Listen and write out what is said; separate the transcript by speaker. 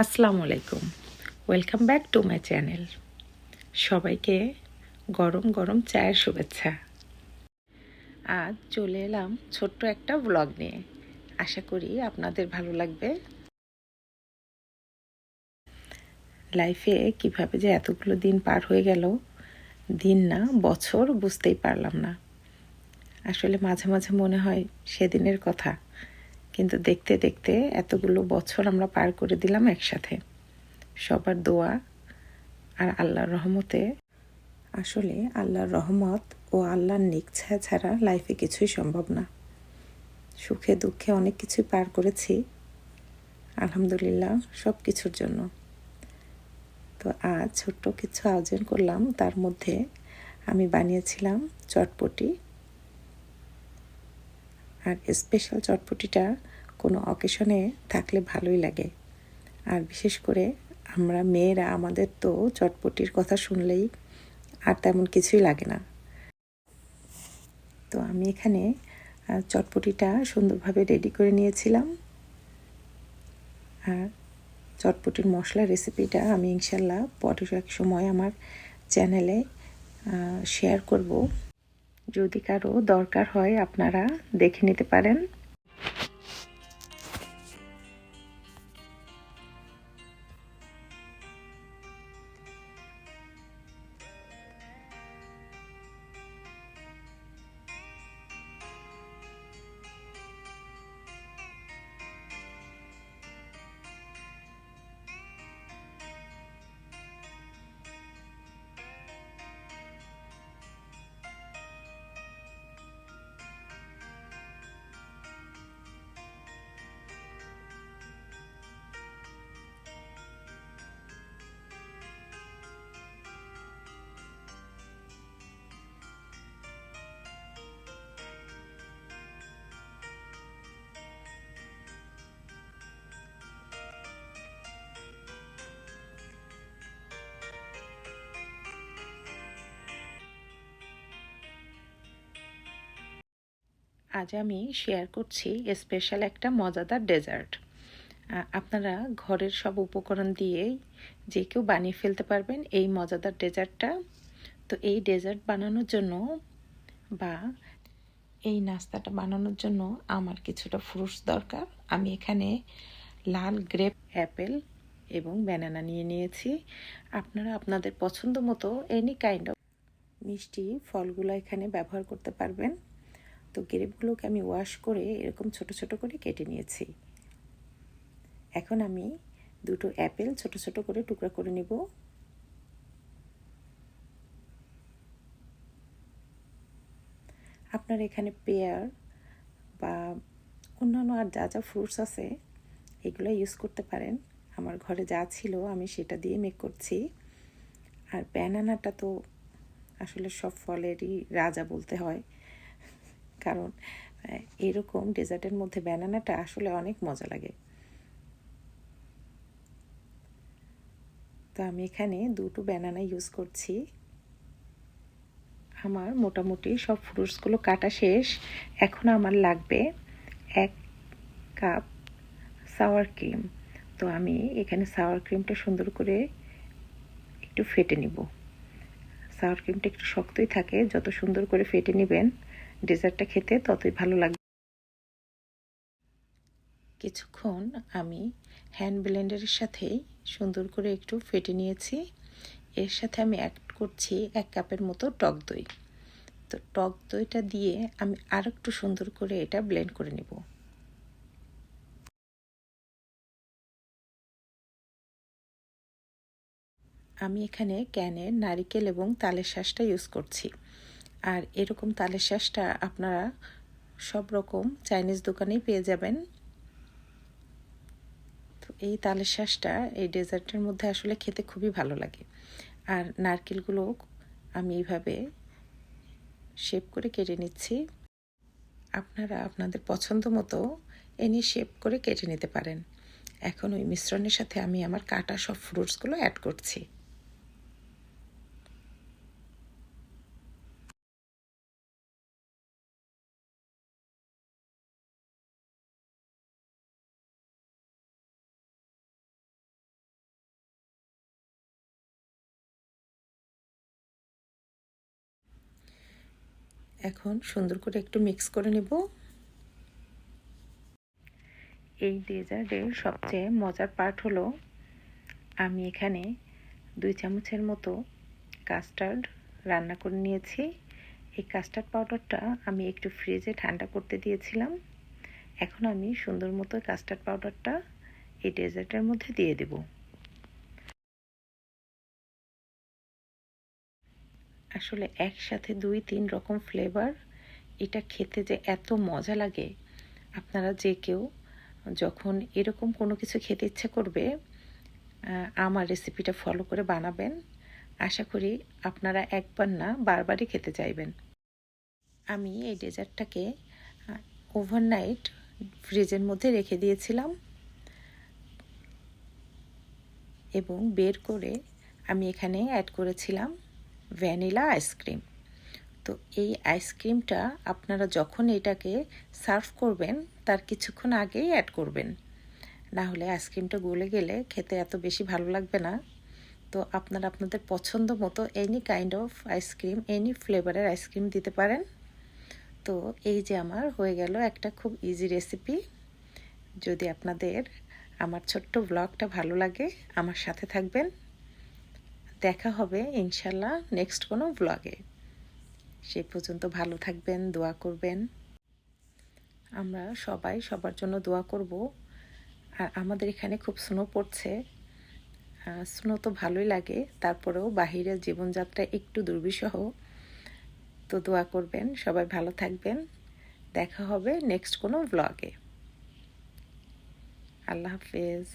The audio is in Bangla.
Speaker 1: আসসালামু আলাইকুম, welcome back to my channel. সবাইকে গরম গরম চায়ের শুভেচ্ছা। আজ চলে এলাম ছোট্ট একটা ব্লগ নিয়ে, আশা করি আপনাদের ভালো লাগবে। লাইফে কিভাবে যে এতগুলো দিন পার হয়ে গেল, দিন না বছর বুঝতেই পারলাম না। আসলে মাঝে মাঝে মনে হয় সেদিনের কথা, কিন্তু দেখতে দেখতে এতগুলো বছর আমরা পার করে দিলাম একসাথে। সবার দোয়া আর আল্লাহর রহমতে। আসলে আল্লাহর রহমত ও আল্লাহর নিচ্ছা ছাড়া লাইফে কিছুই সম্ভব না। সুখে দুঃখে অনেক কিছুই পার করেছি, আলহামদুলিল্লাহ সব কিছুর জন্য। তো আজ ছোট্ট কিছু আয়োজন করলাম, তার মধ্যে আমি বানিয়েছিলাম চটপটি। আর স্পেশাল চটপটিটা কোনো অকেশনে থাকলে ভালোই লাগে। আর বিশেষ করে আমরা মেয়েরা, আমাদের তো চটপটির কথা শুনলেই আর তেমন কিছুই লাগে না। তো আমি এখানে চটপটিটা সুন্দরভাবে রেডি করে নিয়েছিলাম। আর চটপটির মশলা রেসিপিটা আমি ইনশাল্লাহ পরের এক সময় আমার চ্যানেলে শেয়ার করব। যদি কারো দরকার হয় আপনারা দেখে নিতে পারেন। আজ আমি শেয়ার করছি স্পেশাল একটা মজাদার ডেজার্ট। আপনারা ঘরের সব উপকরণ দিয়েই যে কেউ বানিয়ে ফেলতে পারবেন এই মজাদার ডেজার্টটা। তো এই ডেজার্ট বানানোর জন্য বা এই নাস্তাটা বানানোর জন্য আমার কিছুটা ফ্রুটস দরকার। আমি এখানে লাল গ্রেপ, অ্যাপেল এবং ব্যানানা নিয়ে নিয়েছি। আপনারা আপনাদের পছন্দ মতো এনি কাইন্ড অফ মিষ্টি ফলগুলো এখানে ব্যবহার করতে পারবেন। তো গ্রেপগুলোকে আমি ওয়াশ করে এরকম ছোট ছোট করে কেটে নিয়েছি। এখন আমি দুটো অ্যাপেল ছোট ছোট করে টুকরা করে নিব। আপনার এখানে পেয়ার বা অন্যান্য আর যা যা ফ্রুটস আছে এগুলো ইউজ করতে পারেন। আমার ঘরে যা ছিল আমি সেটা দিয়ে মেক করছি। আর ব্যানানাটা তো আসলে সব ফলেরই রাজা বলতে হয়, কারণ এরকম ডেজার্টের মধ্যে ব্যানানাটা আসলে অনেক মজা লাগে। তো আমি এখানে দুটো ব্যানানা ইউজ করছি। আমার মোটামুটি সব ফ্রুটসগুলো কাটা শেষ। এখন আমার লাগবে 1 কাপ সাওয়ার ক্রিম। তো আমি এখানে সাওয়ার ক্রিমটা সুন্দর করে একটু ফেটে নিব। সাওয়ার ক্রিমটা একটু শক্তই থাকে, যত সুন্দর করে ফেটে নেবেন ডেজার্টটা খেতে ততই ভালো লাগবে। কিছুক্ষণ আমি হ্যান্ড ব্লেন্ডারের সাথেই সুন্দর করে একটু ফেটে নিয়েছি। এর সাথে আমি অ্যাড করছি 1 কাপের মতো টক দই। তো টক দইটা দিয়ে আমি আর একটু সুন্দর করে এটা ব্লেন্ড করে নেব। আমি এখানে ক্যানের নারিকেল এবং তালের শাঁসটা ইউজ করছি। আর এরকম তালের শাঁসটা আপনারা সব রকম চাইনিজ দোকানেই পেয়ে যাবেন। তো এই তালের শাঁসটা এই ডেজার্টের মধ্যে আসলে খেতে খুবই ভালো লাগে। আর নারকেলগুলো আমি এইভাবে শেপ করে কেটে নিচ্ছি। আপনারা আপনাদের পছন্দ মতো এনি শেপ করে কেটে নিতে পারেন। এখন ওই মিশ্রণের সাথে আমি আমার কাটা সব ফ্রুটসগুলো অ্যাড করছি। এখন সুন্দর করে একটু মিক্স করে নেব। এই ডেজার্টের সবচেয়ে মজার পার্ট হলো আমি এখানে 2 চামচের মতো কাস্টার্ড রান্না করে নিয়েছি। এই কাস্টার্ড পাউডারটা আমি একটু ফ্রিজে ঠান্ডা করতে দিয়েছিলাম। এখন আমি সুন্দর মতো কাস্টার্ড পাউডারটা এই ডেজার্টের মধ্যে দিয়ে দেব। আসলে একসাথে 2-3 রকম ফ্লেভার, এটা খেতে যে এত মজা লাগে। আপনারা যে কেউ যখন এরকম কোনো কিছু খেতে ইচ্ছে করবে আমার রেসিপিটা ফলো করে বানাবেন। আশা করি আপনারা একবার না বারবারই খেতে চাইবেন। আমি এই ডেজার্টটাকে ওভারনাইট ফ্রিজের মধ্যে রেখে দিয়েছিলাম এবং বের করে আমি এখানে অ্যাড করেছিলাম ভ্যানিলা আইসক্রিম। তো এই আইসক্রিমটা আপনারা যখন এটাকে সার্ভ করবেন তার কিছুক্ষণ আগেই অ্যাড করবেন, না হলে আইসক্রিমটা গলে গেলে খেতে এত বেশি ভালো লাগবে না। তো আপনারা আপনাদের পছন্দ মতো any kind of ice cream, any ফ্লেভারের আইসক্রিম দিতে পারেন। তো এই যে আমার হয়ে গেল একটা খুব ইজি রেসিপি। যদি আপনাদের আমার ছোট্ট ব্লগটা ভালো লাগে আমার সাথে থাকবেন। দেখা হবে ইনশাল্লাহ নেক্সট কোনো ব্লগে। সেই পর্যন্ত ভালো থাকবেন, দোয়া করবেন। আমরা সবাই সবার জন্য দোয়া করব। আর আমাদের এখানে খুব স্নো পড়ছে। স্নো তো ভালোই লাগে, তারপরেও বাহিরের জীবনযাত্রা একটু দুর্বিষহ। তো দোয়া করবেন, সবাই ভালো থাকবেন। দেখা হবে নেক্সট কোনো ব্লগে। আল্লাহ হাফেজ।